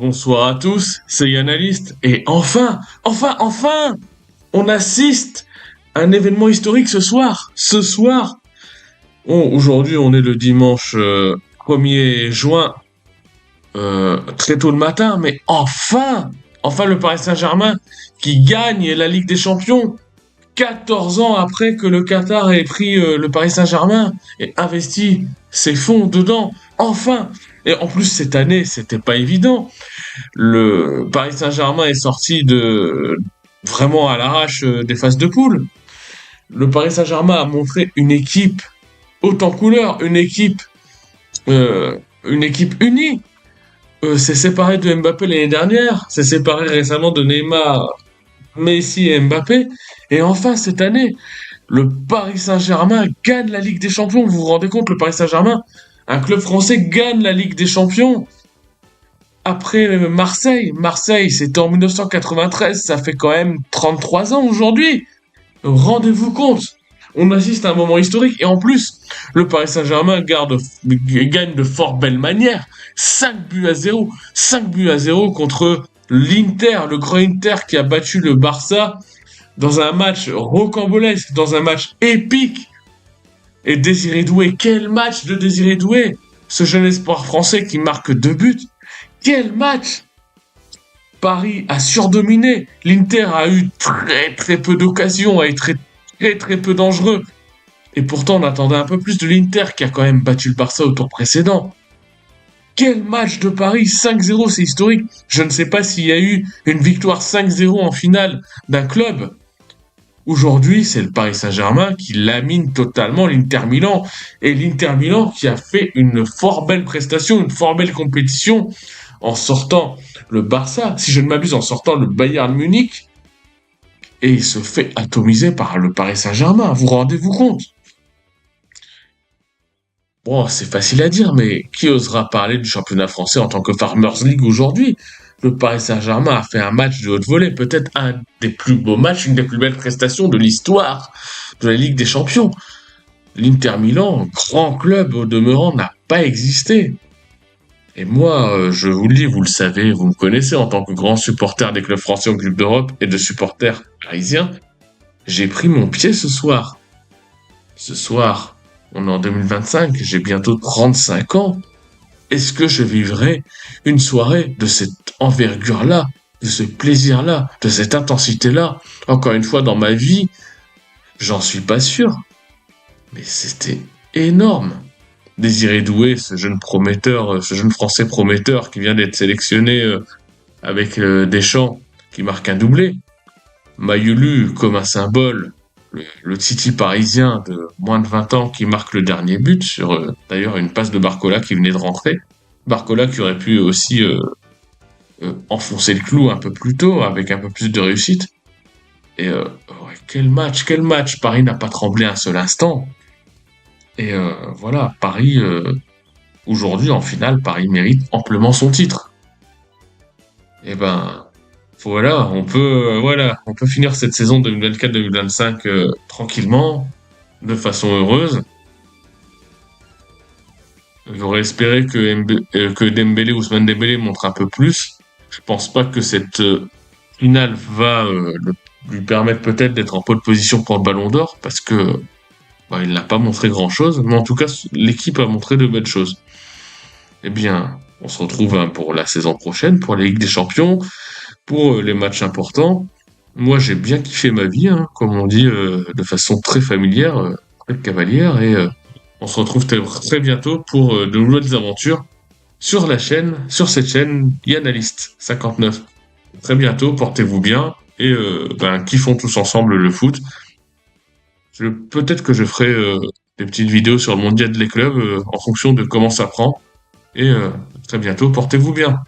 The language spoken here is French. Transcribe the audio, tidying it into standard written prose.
Bonsoir à tous, c'est Yannaliste, et enfin, on assiste à un événement historique ce soir. Aujourd'hui on est le dimanche 1er juin, très tôt le matin, mais enfin le Paris Saint-Germain qui gagne la Ligue des Champions 14 ans après que le Qatar ait pris le Paris Saint-Germain et investi ses fonds dedans. Enfin! Et en plus cette année, c'était pas évident. Le Paris Saint-Germain est sorti de vraiment à l'arrache des phases de poule. Le Paris Saint-Germain a montré une équipe haute en couleur, une équipe unie. S'est séparé de Mbappé l'année dernière, s'est séparé récemment de Neymar, Messi et Mbappé. Et enfin cette année, le Paris Saint-Germain gagne la Ligue des Champions. Vous vous rendez compte, le Paris Saint-Germain, un club français, gagne la Ligue des Champions après Marseille. Marseille, c'était en 1993, ça fait quand même 33 ans aujourd'hui. Rendez-vous compte, on assiste à un moment historique et en plus, le Paris Saint-Germain gagne de fort belle manière. 5 buts à 0. 5 buts à 0 contre l'Inter, le grand Inter qui a battu le Barça dans un match rocambolesque, dans un match épique. Et Désiré Doué, quel match de Désiré Doué! Ce jeune espoir français qui marque 2 buts. Quel match! Paris a surdominé. L'Inter a eu très peu d'occasions, a été très peu dangereux. Et pourtant, on attendait un peu plus de l'Inter qui a quand même battu le Barça au tour précédent. Quel match de Paris! 5-0, c'est historique. Je ne sais pas s'il y a eu une victoire 5-0 en finale d'un club. Aujourd'hui, c'est le Paris Saint-Germain qui lamine totalement l'Inter Milan. Et l'Inter Milan qui a fait une fort belle prestation, une fort belle compétition en sortant le Barça, si je ne m'abuse, en sortant le Bayern Munich. Et il se fait atomiser par le Paris Saint-Germain. Vous rendez-vous compte? Bon, c'est facile à dire, mais qui osera parler du championnat français en tant que Farmers League aujourd'hui? Le Paris Saint-Germain a fait un match de haute volée, peut-être un des plus beaux matchs, une des plus belles prestations de l'histoire de la Ligue des Champions. L'Inter Milan, grand club au demeurant, n'a pas existé. Et moi, je vous le dis, vous le savez, vous me connaissez en tant que grand supporter des clubs français en Coupe d'Europe et de supporter parisien, j'ai pris mon pied ce soir. Ce soir, on est en 2025, j'ai bientôt 35 ans. Est-ce que je vivrai une soirée de cette envergure-là, de ce plaisir-là, de cette intensité-là, encore une fois dans ma vie? J'en suis pas sûr. Mais c'était énorme. Désiré Doué, ce jeune prometteur, ce jeune Français prometteur qui vient d'être sélectionné avec Deschamps, qui marque un doublé. Mayulu comme un symbole, le Titi parisien de moins de 20 ans qui marque le dernier but sur d'ailleurs une passe de Barcola qui venait de rentrer. Barcola qui aurait pu aussi enfoncer le clou un peu plus tôt avec un peu plus de réussite. Et ouais, quel match! Paris n'a pas tremblé un seul instant. Et voilà, Paris aujourd'hui en finale, Paris mérite amplement son titre. Et ben on peut finir cette saison 2024-2025 tranquillement, de façon heureuse. J'aurais espéré que Dembélé, Ousmane Dembélé montre un peu plus. Je pense pas que cette finale va lui permettre peut-être d'être en pole position pour le Ballon d'Or, parce que il n'a pas montré grand-chose, mais en tout cas, l'équipe a montré de belles choses. Eh bien, on se retrouve pour la saison prochaine, pour la Ligue des Champions, pour les matchs importants. Moi, j'ai bien kiffé ma vie, hein, comme on dit, de façon très familière, très cavalière, et on se retrouve très bientôt pour de nouvelles aventures sur la chaîne, sur cette chaîne Yannaliste 59. Très bientôt, portez-vous bien, et kiffons tous ensemble le foot. Peut-être que je ferai des petites vidéos sur le mondial des clubs en fonction de comment ça prend. Et très bientôt, portez-vous bien.